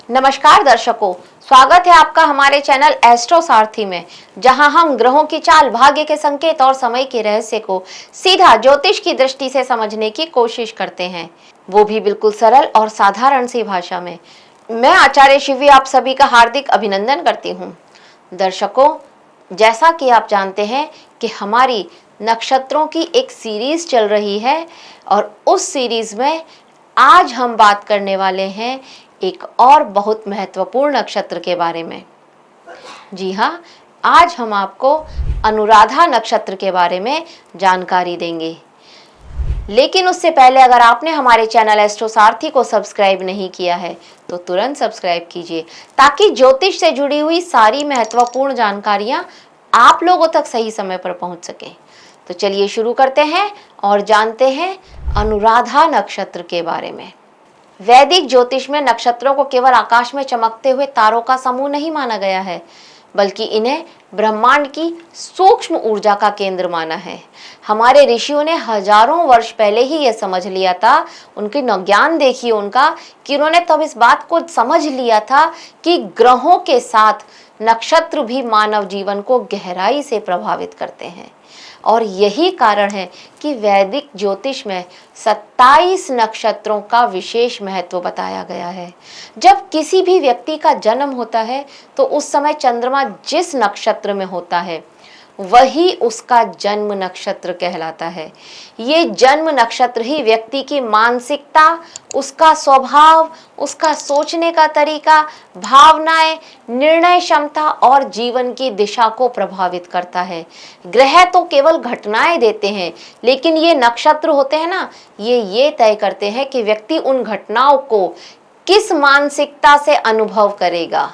नमस्कार दर्शकों, स्वागत है आपका हमारे चैनल एस्ट्रो सारथी में, जहां हम ग्रहों की चाल, भाग्य के संकेत और समय के रहस्य को सीधा ज्योतिष की दृष्टि से समझने की कोशिश करते हैं, वो भी बिल्कुल सरल और साधारण सी भाषा में। मैं आचार्य शिवी आप सभी का हार्दिक अभिनंदन करती हूँ। दर्शकों, जैसा कि आप जानते हैं कि हमारी नक्षत्रों की एक सीरीज चल रही है और उस सीरीज में आज हम बात करने वाले हैं एक और बहुत महत्वपूर्ण नक्षत्र के बारे में। जी हाँ, आज हम आपको अनुराधा नक्षत्र के बारे में जानकारी देंगे। लेकिन उससे पहले अगर आपने हमारे चैनल एस्ट्रो सारथी को सब्सक्राइब नहीं किया है तो तुरंत सब्सक्राइब कीजिए, ताकि ज्योतिष से जुड़ी हुई सारी महत्वपूर्ण जानकारियां आप लोगों तक सही समय पर पहुंच सके। तो चलिए शुरू करते हैं और जानते हैं अनुराधा नक्षत्र के बारे में। वैदिक ज्योतिष में नक्षत्रों को केवल आकाश में चमकते हुए तारों का समूह नहीं माना गया है, बल्कि इन्हें ब्रह्मांड की सूक्ष्म ऊर्जा का केंद्र माना है। हमारे ऋषियों ने हजारों वर्ष पहले ही यह समझ लिया था, उनकी ज्ञान देखिए उनका, कि उन्होंने तब इस बात को समझ लिया था कि ग्रहों के साथ नक्षत्र भी मानव जीवन को गहराई से प्रभावित करते हैं। और यही कारण है कि वैदिक ज्योतिष में 27 नक्षत्रों का विशेष महत्व बताया गया है। जब किसी भी व्यक्ति का जन्म होता है तो उस समय चंद्रमा जिस नक्षत्र में होता है वही उसका जन्म नक्षत्र कहलाता है। ये जन्म नक्षत्र ही व्यक्ति की मानसिकता, उसका स्वभाव, उसका सोचने का तरीका, भावनाएं, निर्णय क्षमता और जीवन की दिशा को प्रभावित करता है। ग्रह तो केवल घटनाएं देते हैं, लेकिन ये नक्षत्र होते हैं ना, ये तय करते हैं कि व्यक्ति उन घटनाओं को किस मानसिकता से अनुभव करेगा।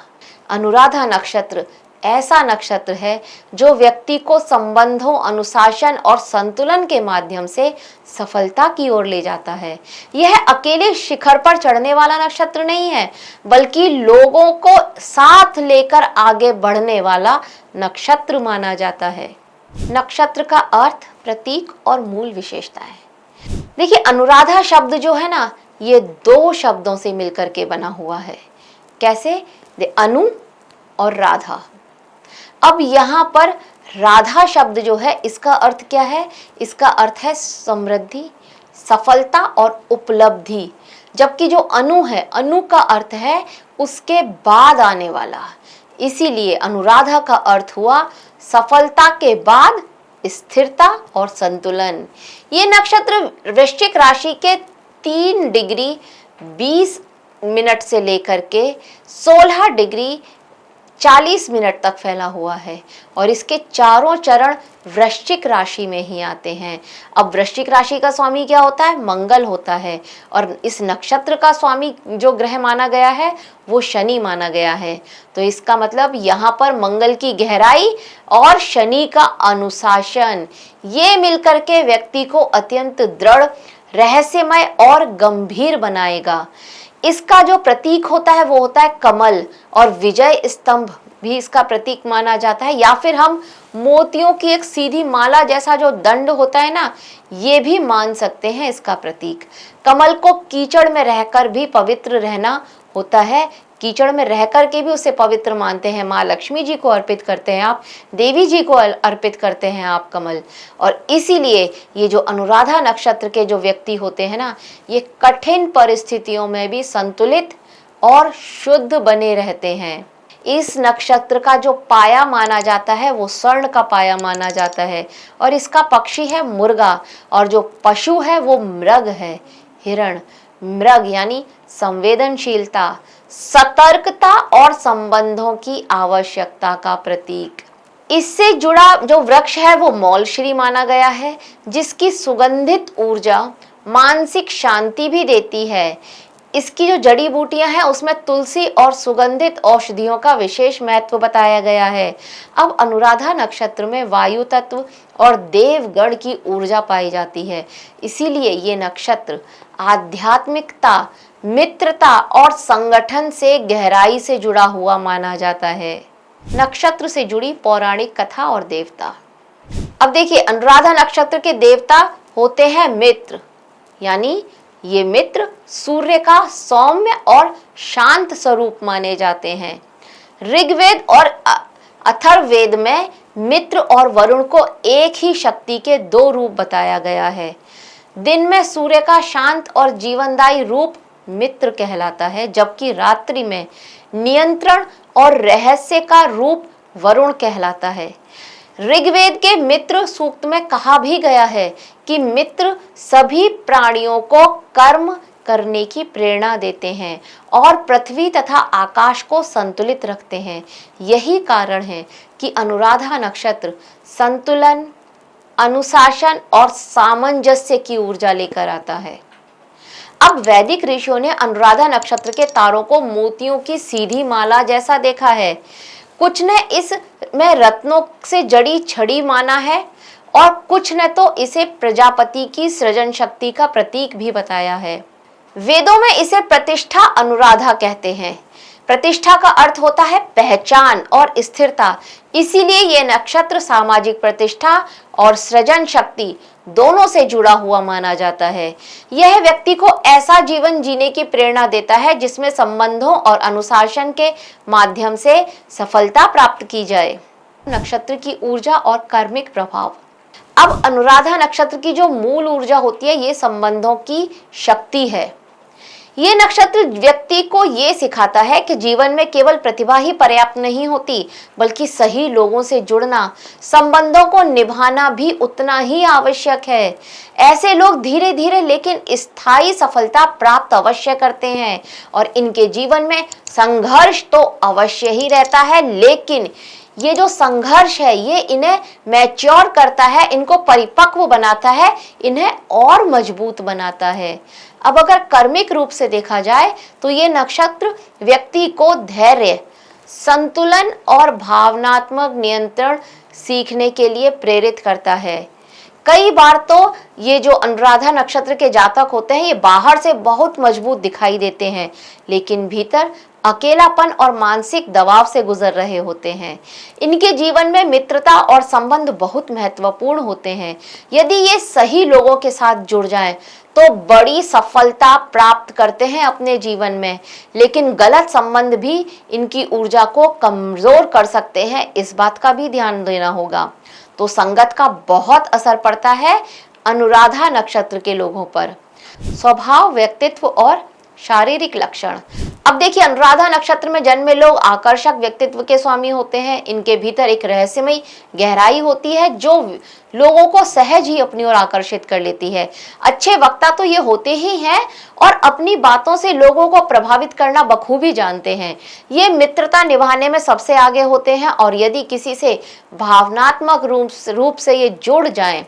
अनुराधा नक्षत्र ऐसा नक्षत्र है जो व्यक्ति को संबंधों, अनुशासन और संतुलन के माध्यम से सफलता की ओर ले जाता है। यह अकेले शिखर पर चढ़ने वाला नक्षत्र नहीं है, बल्कि लोगों को साथ लेकर आगे बढ़ने वाला नक्षत्र माना जाता है। नक्षत्र का अर्थ, प्रतीक और मूल विशेषताएं। देखिए, अनुराधा शब्द जो है ना, ये दो शब्दों से मिलकर के बना हुआ है। कैसे? अनु और राधा। अब यहाँ पर राधा शब्द जो है, इसका अर्थ क्या है? इसका अर्थ है समृद्धि, सफलता और उपलब्धि। जबकि जो अनु है, अनु का अर्थ है उसके बाद आने वाला। इसीलिए अनुराधा का अर्थ हुआ सफलता के बाद स्थिरता और संतुलन। ये नक्षत्र वृश्चिक राशि के 3 डिग्री 20 मिनट से लेकर के 16 डिग्री 40 मिनट तक फैला हुआ है और इसके चारों चरण वृश्चिक राशि में ही आते हैं। अब वृश्चिक राशि का स्वामी क्या होता है? मंगल होता है। और इस नक्षत्र का स्वामी जो ग्रह माना गया है वो शनि माना गया है। तो इसका मतलब यहाँ पर मंगल की गहराई और शनि का अनुशासन, ये मिलकर के व्यक्ति को अत्यंत दृढ़, रहस्यमय और गंभीर बनाएगा। इसका जो प्रतीक होता है वो होता है कमल, और विजय स्तंभ भी इसका प्रतीक माना जाता है, या फिर हम मोतियों की एक सीधी माला जैसा जो दंड होता है ना, ये भी मान सकते हैं इसका प्रतीक। कमल को कीचड़ में रहकर भी पवित्र रहना होता है, कीचड़ में रह करके भी उसे पवित्र मानते हैं। माँ लक्ष्मी जी को अर्पित करते हैं आप, देवी जी को अर्पित करते हैं आप कमल। और इसीलिए ये जो अनुराधा नक्षत्र के जो व्यक्ति होते हैं ना, ये कठिन परिस्थितियों में भी संतुलित और शुद्ध बने रहते हैं। इस नक्षत्र का जो पाया माना जाता है वो स्वर्ण का पाया माना जाता है, और इसका पक्षी है मुर्गा, और जो पशु है वो मृग है, हिरण। मृग यानी संवेदनशीलता, सतर्कता और संबंधों की आवश्यकता का प्रतीक। इससे जुड़ा जो वृक्ष है वो मौलश्री माना गया है, जिसकी सुगंधित ऊर्जा मानसिक शांति भी देती है। इसकी जो जड़ी बूटियां हैं उसमें तुलसी और सुगंधित औषधियों का विशेष महत्व बताया गया है। अब अनुराधा नक्षत्र में वायु तत्व और देवगण की ऊर्जा पाई जाती है, इसीलिए ये नक्षत्र आध्यात्मिकता, मित्रता और संगठन से गहराई से जुड़ा हुआ माना जाता है। नक्षत्र से जुड़ी पौराणिक कथा और देवता। अब देखिए, अनुराधा नक्षत्र के देवता होते हैं मित्र, यानी ये मित्र सूर्य का सौम्य और शांत स्वरूप माने जाते हैं। ऋग्वेद और अथर्ववेद में मित्र और वरुण को एक ही शक्ति के दो रूप बताया गया है। दिन में सूर्य का शांत और जीवनदायी रूप मित्र कहलाता है, जबकि रात्रि में नियंत्रण और रहस्य का रूप वरुण कहलाता है। ऋग्वेद के मित्र सूक्त में कहा भी गया है कि मित्र सभी प्राणियों को कर्म करने की प्रेरणा देते हैं और पृथ्वी तथा आकाश को संतुलित रखते हैं। यही कारण है कि अनुराधा नक्षत्र संतुलन, अनुशासन और सामंजस्य की ऊर्जा लेकर आता है। अब वैदिक ऋषियों ने अनुराधा नक्षत्र के तारों को मोतियों की सीधी माला जैसा देखा है। कुछ ने इसमें रत्नों से जड़ी छड़ी माना है और कुछ ने तो इसे प्रजापति की सृजन शक्ति का प्रतीक भी बताया है। वेदों में इसे प्रतिष्ठा अनुराधा कहते हैं। प्रतिष्ठा का अर्थ होता है पहचान और स्थिरता, इसीलिए यह नक्षत्र सामाजिक प्रतिष्ठा और सृजन शक्ति दोनों से जुड़ा हुआ माना जाता है। यह व्यक्ति को ऐसा जीवन जीने की प्रेरणा देता है जिसमें संबंधों और अनुशासन के माध्यम से सफलता प्राप्त की जाए। नक्षत्र की ऊर्जा और कार्मिक प्रभाव। अब अनुराधा नक्षत्र की जो मूल ऊर्जा होती है, ये संबंधों की शक्ति है। ये नक्षत्र व्यक्ति को ये सिखाता है कि जीवन में केवल प्रतिभा ही पर्याप्त नहीं होती, बल्कि सही लोगों से जुड़ना, संबंधों को निभाना भी उतना ही आवश्यक है। ऐसे लोग धीरे धीरे लेकिन स्थायी सफलता प्राप्त अवश्य करते हैं और इनके जीवन में संघर्ष तो अवश्य ही रहता है, लेकिन ये जो संघर्ष है ये इन्हें मैच्योर करता है, इनको परिपक्व बनाता है, इन्हें और मजबूत बनाता है। अब अगर कर्मिक रूप से देखा जाए तो ये नक्षत्र व्यक्ति को धैर्य, संतुलन और भावनात्मक नियंत्रण सीखने के लिए प्रेरित करता है। कई बार तो ये जो अनुराधा नक्षत्र के जातक होते हैं ये बाहर से बहुत मजबूत दिखाई देते हैं, लेकिन भीतर अकेलापन और मानसिक दबाव से गुजर रहे होते हैं। इनके जीवन में मित्रता और संबंध बहुत महत्वपूर्ण होते हैं। यदि ये सही लोगों के साथ जुड़ जाएं तो बड़ी सफलता प्राप्त करते हैं अपने जीवन में, लेकिन गलत संबंध भी इनकी ऊर्जा को कमजोर कर सकते हैं, इस बात का भी ध्यान देना होगा। तो संगत का बहुत असर पड़ता है अनुराधा नक्षत्र के लोगों पर। स्वभाव, व्यक्तित्व और शारीरिक लक्षण। अब देखिए, अनुराधा नक्षत्र में जन्मे लोग आकर्षक व्यक्तित्व के स्वामी होते हैं। इनके भीतर एक रहस्यमयी गहराई होती है जो लोगों को सहज ही अपनी ओर आकर्षित कर लेती है। अच्छे वक्ता तो ये होते ही हैं और अपनी बातों से लोगों को प्रभावित करना बखूबी जानते हैं। ये मित्रता निभाने में सबसे आगे होते हैं और यदि किसी से भावनात्मक रूप से ये जुड़ जाएं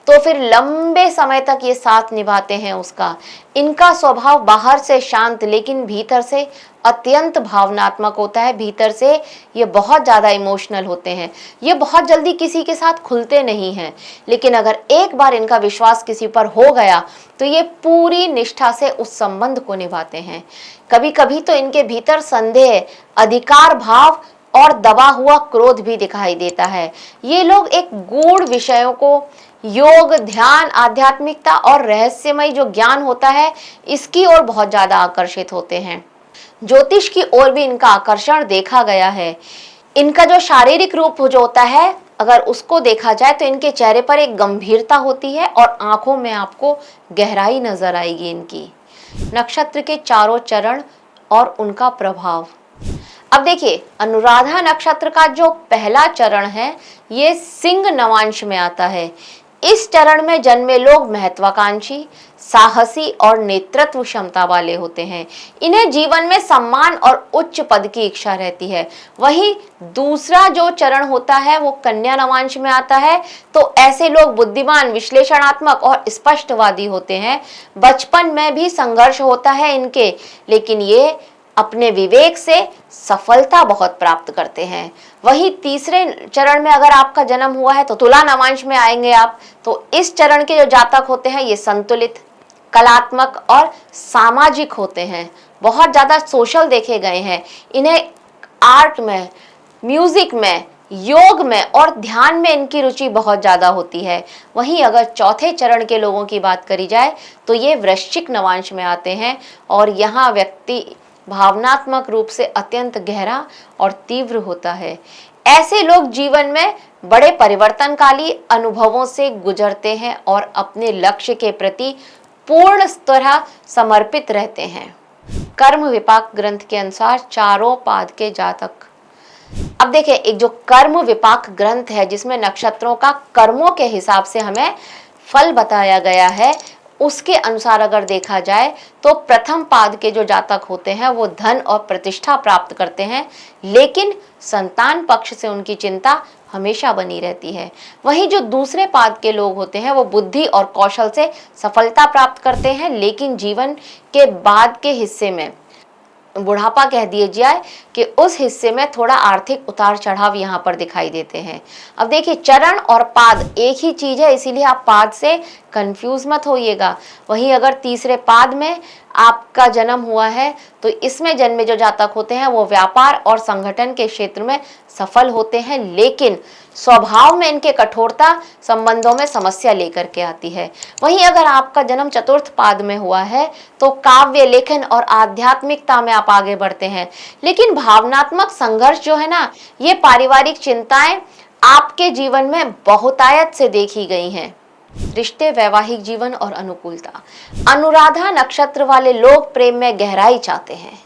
तो फिर लंबे समय तक ये साथ निभाते हैं उसका। इनका स्वभाव बाहर से शांत लेकिन भीतर से अत्यंत भावनात्मक होता है। भीतर से ये बहुत ज़्यादा इमोशनल होते हैं। ये बहुत जल्दी किसी के साथ खुलते नहीं हैं, लेकिन अगर एक बार इनका विश्वास किसी पर हो गया तो ये पूरी निष्ठा से उस संबंध को निभाते हैं। कभी कभी तो इनके भीतर संदेह, अधिकार भाव और दबा हुआ क्रोध भी दिखाई देता है। ये लोग एक गूढ़ विषयों को, योग, ध्यान, आध्यात्मिकता और रहस्यमय जो ज्ञान होता है इसकी ओर बहुत ज्यादा आकर्षित होते हैं। ज्योतिष की ओर भी इनका आकर्षण देखा गया है। इनका जो शारीरिक रूप जो होता है, अगर उसको देखा जाए तो इनके चेहरे पर एक गंभीरता होती है और आंखों में आपको गहराई नजर आएगी इनकी। नक्षत्र के चारों चरण और उनका प्रभाव। अब देखिए, अनुराधा नक्षत्र का जो पहला चरण है ये सिंह नवांश में आता है। इस चरण में जन्मे लोग महत्वाकांक्षी, साहसी और नेतृत्व क्षमता वाले होते हैं। इन्हें जीवन में सम्मान और उच्च पद की इच्छा रहती है। वहीं दूसरा जो चरण होता है वो कन्या नवांश में आता है। तो ऐसे लोग बुद्धिमान, विश्लेषणात्मक और स्पष्टवादी होते हैं। बचपन में भी संघर्ष होता है इनके, लेकिन ये अपने विवेक से सफलता बहुत प्राप्त करते हैं। वही तीसरे चरण में अगर आपका जन्म हुआ है तो तुला नवांश में आएंगे आप। तो इस चरण के जो जातक होते हैं ये संतुलित, कलात्मक और सामाजिक होते हैं। बहुत ज्यादा सोशल देखे गए हैं। इन्हें आर्ट में, म्यूजिक में, योग में और ध्यान में इनकी रुचि बहुत ज्यादा होती है। वहीं अगर चौथे चरण के लोगों की बात करी जाए तो ये वृश्चिक नवांश में आते हैं और यहाँ व्यक्ति भावनात्मक रूप से अत्यंत गहरा और तीव्र होता है। ऐसे लोग जीवन में बड़े परिवर्तनकारी अनुभवों से गुजरते हैं और अपने लक्ष्य के प्रति पूर्ण तरह समर्पित रहते हैं। कर्म विपाक ग्रंथ के अनुसार चारों पाद के जातक, अब देखिए एक जो कर्म विपाक ग्रंथ है जिसमें नक्षत्रों का कर्मों के हिसाब से हमें फल बताया गया है, उसके अनुसार अगर देखा जाए तो प्रथम पाद के जो जातक होते हैं वो धन और प्रतिष्ठा प्राप्त करते हैं, लेकिन संतान पक्ष से उनकी चिंता हमेशा बनी रहती है। वहीं जो दूसरे पाद के लोग होते हैं वो बुद्धि और कौशल से सफलता प्राप्त करते हैं, लेकिन जीवन के बाद के हिस्से में बुढ़ापा कह दिए जाए कि उस हिस्से में थोड़ा आर्थिक उतार चढ़ाव यहाँ पर दिखाई देते हैं। अब देखिए चरण और पाद एक ही चीज है, इसीलिए आप पाद से कंफ्यूज मत होइएगा। वहीं अगर तीसरे पाद में आपका जन्म हुआ है तो इसमें जन्मे जो जातक होते हैं वो व्यापार और संगठन के क्षेत्र में सफल होते हैं, लेकिन स्वभाव में इनके कठोरता संबंधों में समस्या लेकर के आती है। वहीं अगर आपका जन्म चतुर्थ पाद में हुआ है तो काव्य लेखन और आध्यात्मिकता में आप आगे बढ़ते हैं, लेकिन भावनात्मक संघर्ष जो है ना, ये पारिवारिक चिंताएं आपके जीवन में बहुतायत से देखी गई हैं। रिश्ते, वैवाहिक जीवन और अनुकूलता, अनुराधा नक्षत्र वाले लोग प्रेम में गहराई चाहते हैं।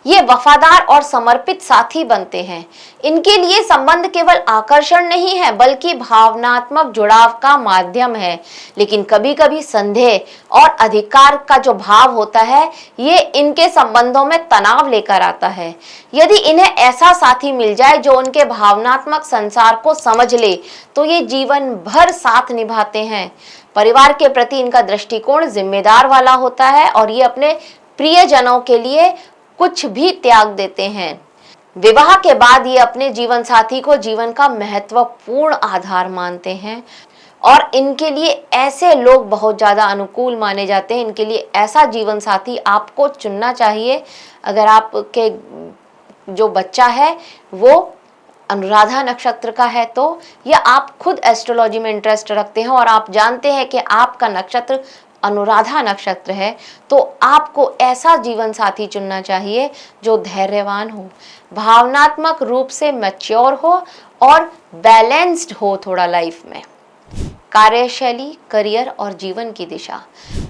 ये वफादार और समर्पित साथी बनते हैं। इनके लिए संबंध केवल आकर्षण नहीं है बल्कि भावनात्मक जुड़ाव का माध्यम है, लेकिन कभी कभी संदेह और अधिकार का जो भाव होता है ये इनके संबंधों में तनाव लेकर आता है। यदि इन्हें ऐसा साथी मिल जाए जो उनके भावनात्मक संसार को समझ ले तो ये जीवन भर साथ निभाते हैं। परिवार के प्रति इनका दृष्टिकोण जिम्मेदार वाला होता है और ये अपने प्रियजनों के लिए कुछ भी त्याग देते हैं। विवाह के बाद ये अपने जीवन साथी को जीवन का महत्वपूर्ण आधार मानते हैं और इनके लिए ऐसे लोग बहुत ज्यादा अनुकूल माने जाते हैं। इनके लिए ऐसा जीवन साथी आपको चुनना चाहिए। अगर आपके जो बच्चा है वो अनुराधा नक्षत्र का है तो, या आप खुद एस्ट्रोलॉजी में इंटरेस्ट रखते हैं और आप जानते हैं कि आपका नक्षत्र अनुराधा नक्षत्र है, तो आपको ऐसा जीवन साथी चुनना चाहिए जो धैर्यवान हो, भावनात्मक रूप से मैच्योर हो और बैलेंस्ड हो थोड़ा लाइफ में। कार्यशैली, करियर और जीवन की दिशा,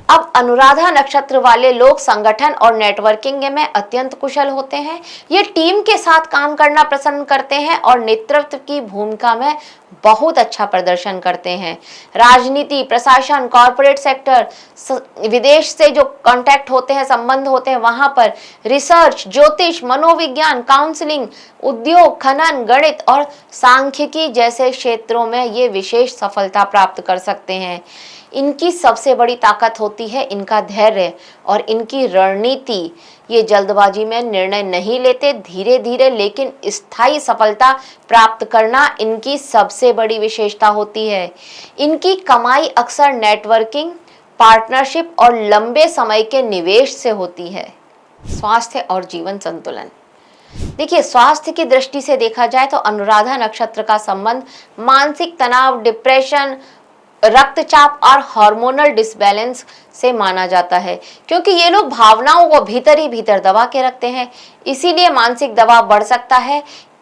अब अनुराधा नक्षत्र वाले लोग संगठन और नेटवर्किंग में अत्यंत कुशल होते हैं। ये टीम के साथ काम करना पसंद करते हैं और नेतृत्व की भूमिका में बहुत अच्छा प्रदर्शन करते हैं। राजनीति, प्रशासन, कॉरपोरेट सेक्टर, विदेश से जो कांटेक्ट होते हैं, संबंध होते हैं, वहां पर रिसर्च, ज्योतिष, मनोविज्ञान, काउंसलिंग, उद्योग, खनन, गणित और सांख्यिकी जैसे क्षेत्रों में ये विशेष सफलता प्राप्त कर सकते हैं। इनकी सबसे बड़ी ताकत होती है इनका धैर्य और इनकी रणनीति। ये जल्दबाजी में निर्णय नहीं लेते, धीरे धीरे लेकिन स्थायी सफलता प्राप्त करना इनकी सबसे बड़ी विशेषता होती है। इनकी कमाई अक्सर नेटवर्किंग, पार्टनरशिप और लंबे समय के निवेश से होती है। स्वास्थ्य और जीवन संतुलन, देखिए स्वास्थ्य की दृष्टि से देखा जाए तो अनुराधा नक्षत्र का संबंध मानसिक तनाव, डिप्रेशन, रक्तचाप और हार्मोनल डिसबैलेंस से माना जाता है, क्योंकि ये लोग भावनाओं को भीतर ही भीतर दबा के रखते हैं, इसीलिए मानसिक दबाव बढ़ सकता है।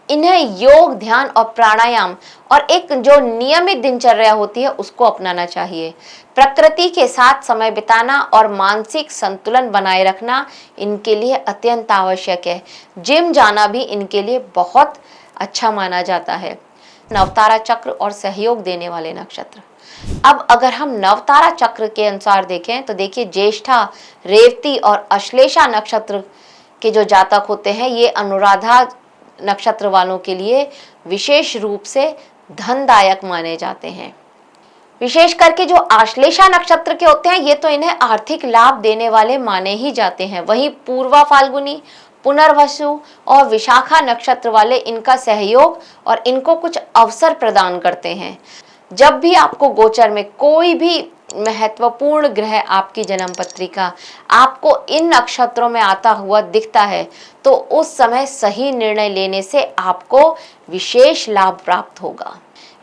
इन्हें योग, ध्यान और प्राणायाम और एक जो नियमित दिनचर्या होती है उसको अपनाना चाहिए। प्रकृति के साथ समय बिताना और मानसिक संतुलन बनाए रखना इनके लिए अत्यंत आवश्यक है। जिम जाना भी इनके लिए बहुत अच्छा माना जाता है। नवतारा चक्र और सहयोग देने वाले नक्षत्र, अब अगर हम नवतारा चक्र के अनुसार देखें तो देखिए ज्येष्ठा, रेवती और अश्लेषा नक्षत्र के जो जातक होते हैं ये अनुराधा नक्षत्र वालों के लिए विशेष रूप से धनदायक माने जाते हैं। विशेष करके जो आश्लेषा नक्षत्र के होते हैं ये तो इन्हें आर्थिक लाभ देने वाले माने ही जाते हैं। वहीं पूर्वा फाल्गुनी, पुनर्वसु और विशाखा नक्षत्र वाले इनका सहयोग और इनको कुछ अवसर प्रदान करते हैं। जब भी आपको गोचर में कोई भी महत्वपूर्ण ग्रह आपकी जन्म पत्रिका आपको इन नक्षत्रों में आता हुआ दिखता है तो उस समय सही निर्णय लेने से आपको विशेष लाभ प्राप्त होगा।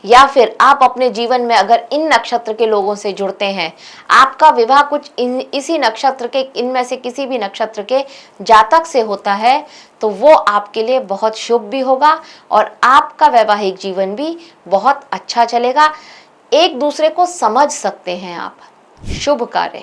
या फिर आप अपने जीवन में अगर इन नक्षत्र के लोगों से जुड़ते हैं, आपका विवाह कुछ इसी नक्षत्र के, इनमें से किसी भी नक्षत्र के जातक से होता है तो वो आपके लिए बहुत शुभ भी होगा और आपका वैवाहिक जीवन भी बहुत अच्छा चलेगा। एक दूसरे को समझ सकते हैं आप। शुभ कार्य,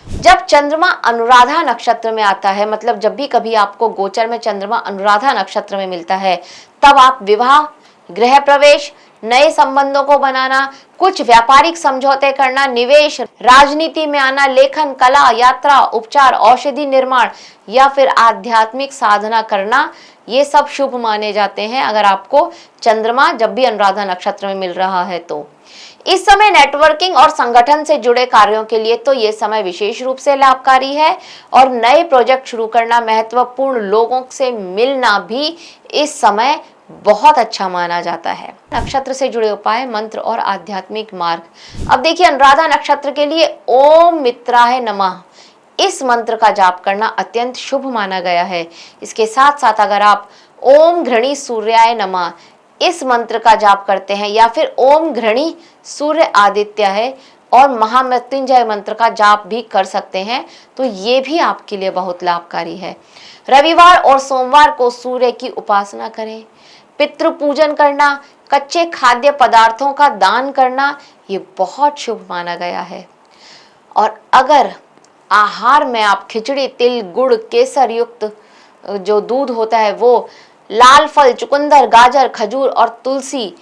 जब चंद्रमा अनुराधा नक्षत्र में आता है, मतलब जब भी कभी आपको गोचर में चंद्रमा अनुराधा नक्षत्र में मिलता है, तब आप विवाह, गृह प्रवेश, नए संबंधों को बनाना, कुछ व्यापारिक समझौते करना, निवेश, राजनीति में आना, लेखन, कला, यात्रा, उपचार, औषधि निर्माण या फिर आध्यात्मिक साधना करना, ये सब शुभ माने जाते हैं अगर आपको चंद्रमा जब भी अनुराधा नक्षत्र में मिल रहा है तो। इस समय नेटवर्किंग और संगठन से जुड़े कार्यों के लिए तो ये समय विशेष रूप से लाभकारी है और नए प्रोजेक्ट शुरू करना, महत्वपूर्ण लोगों से मिलना भी इस समय बहुत अच्छा माना जाता है। नक्षत्र से जुड़े उपाय, मंत्र और आध्यात्मिक मार्ग। अब देखिए, अनुराधा नक्षत्र के लिए ओम मित्राय नमः इस मंत्र का जाप करना अत्यंत शुभ माना गया है। इसके साथ साथ अगर आप ओम घृणी सूर्याय नमः इस मंत्र का जाप करते हैं या फिर ओम घृणी सूर्य आदित्य है और महामृत्युंजय मंत्र का जाप भी कर सकते हैं तो ये भी आपके लिए बहुत लाभकारी है। रविवार और सोमवार को सूर्य की उपासना करें। पितृ पूजन करना, कच्चे खाद्य पदार्थों का दान करना, ये बहुत शुभ माना गया है। और अगर आहार में आप खिचड़ी, तिल, गुड़, केसर युक्त जो दूध होता है वो, लाल फल, चुकंदर, गाजर, खजूर और तुलसी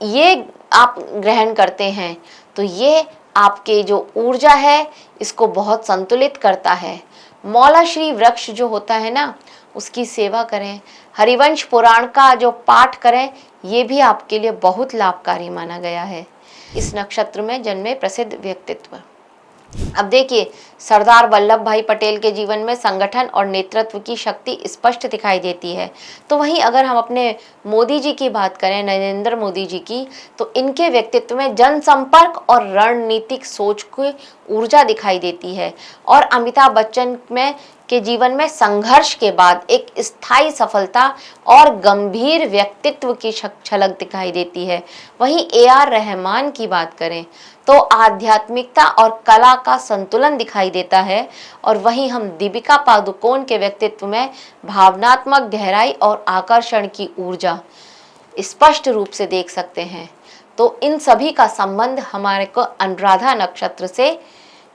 ये आप ग्रहण करते हैं तो ये आपके जो ऊर्जा है इसको बहुत संतुलित करता है। मौलाश्री वृक्ष जो होता है ना, उसकी सेवा करें। हरिवंश पुराण का जो पाठ करें, ये भी आपके लिए बहुत लाभकारी माना गया है। इस नक्षत्र में जन्मे प्रसिद्ध व्यक्तित्व। अब देखिए, सरदार वल्लभ भाई पटेल के जीवन में संगठन और नेतृत्व की शक्ति स्पष्ट दिखाई देती है। तो वहीं अगर हम अपने मोदी जी की बात करें, नरेंद्र मोदी जी की, तो इनके व्यक्तित्व में जनसंपर्क और रणनीतिक सोच की ऊर्जा दिखाई देती है। और अमिताभ बच्चन के जीवन में संघर्ष के बाद एक स्थायी सफलता और गंभीर व्यक्तित्व की झलक दिखाई देती है। वहीं AR रहमान की बात करें तो आध्यात्मिकता और कला का संतुलन दिखाई देता है। और वहीं हम दीपिका पादुकोण के व्यक्तित्व में भावनात्मक गहराई और आकर्षण की ऊर्जा स्पष्ट रूप से देख सकते हैं। तो इन सभी का संबंध हमारे को अनुराधा नक्षत्र से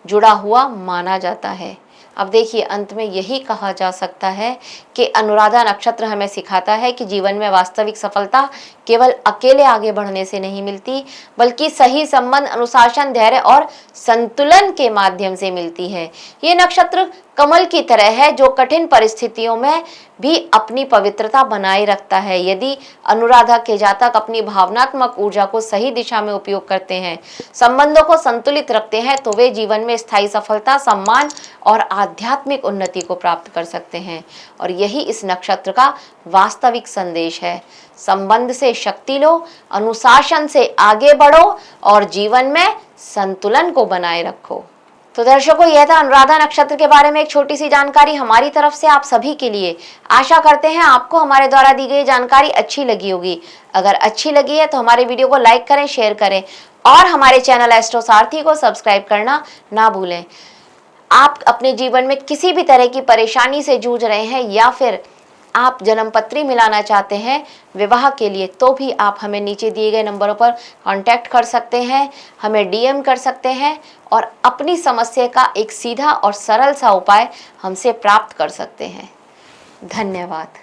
जुड़ा हुआ माना जाता है। अब देखिए, अंत में यही कहा जा सकता है कि अनुराधा नक्षत्र हमें सिखाता है कि जीवन में वास्तविक सफलता केवल अकेले आगे बढ़ने से नहीं मिलती, बल्कि सही संबंध, अनुशासन, धैर्य और संतुलन के माध्यम से मिलती है। ये नक्षत्र कमल की तरह है जो कठिन परिस्थितियों में भी अपनी पवित्रता बनाए रखता है। यदि अनुराधा के जातक अपनी भावनात्मक ऊर्जा को सही दिशा में उपयोग करते हैं, संबंधों को संतुलित रखते हैं, तो वे जीवन में स्थायी सफलता, सम्मान और आध्यात्मिक उन्नति को प्राप्त कर सकते हैं। और यही इस नक्षत्र का वास्तविक संदेश है। संबंध से शक्ति लो, अनुशासन से आगे बढ़ो और जीवन में संतुलन को बनाए रखो। तो दर्शकों, यह था अनुराधा नक्षत्र के बारे में एक छोटी सी जानकारी हमारी तरफ से आप सभी के लिए। आशा करते हैं आपको हमारे द्वारा दी गई जानकारी अच्छी लगी होगी। अगर अच्छी लगी है तो हमारे वीडियो को लाइक करें, शेयर करें और हमारे चैनल एस्ट्रो सारथी को सब्सक्राइब करना ना भूलें। आप अपने जीवन में किसी भी तरह की परेशानी से जूझ रहे हैं या फिर आप जन्मपत्री मिलाना चाहते हैं विवाह के लिए, तो भी आप हमें नीचे दिए गए नंबरों पर कांटेक्ट कर सकते हैं, हमें DM कर सकते हैं और अपनी समस्या का एक सीधा और सरल सा उपाय हमसे प्राप्त कर सकते हैं। धन्यवाद।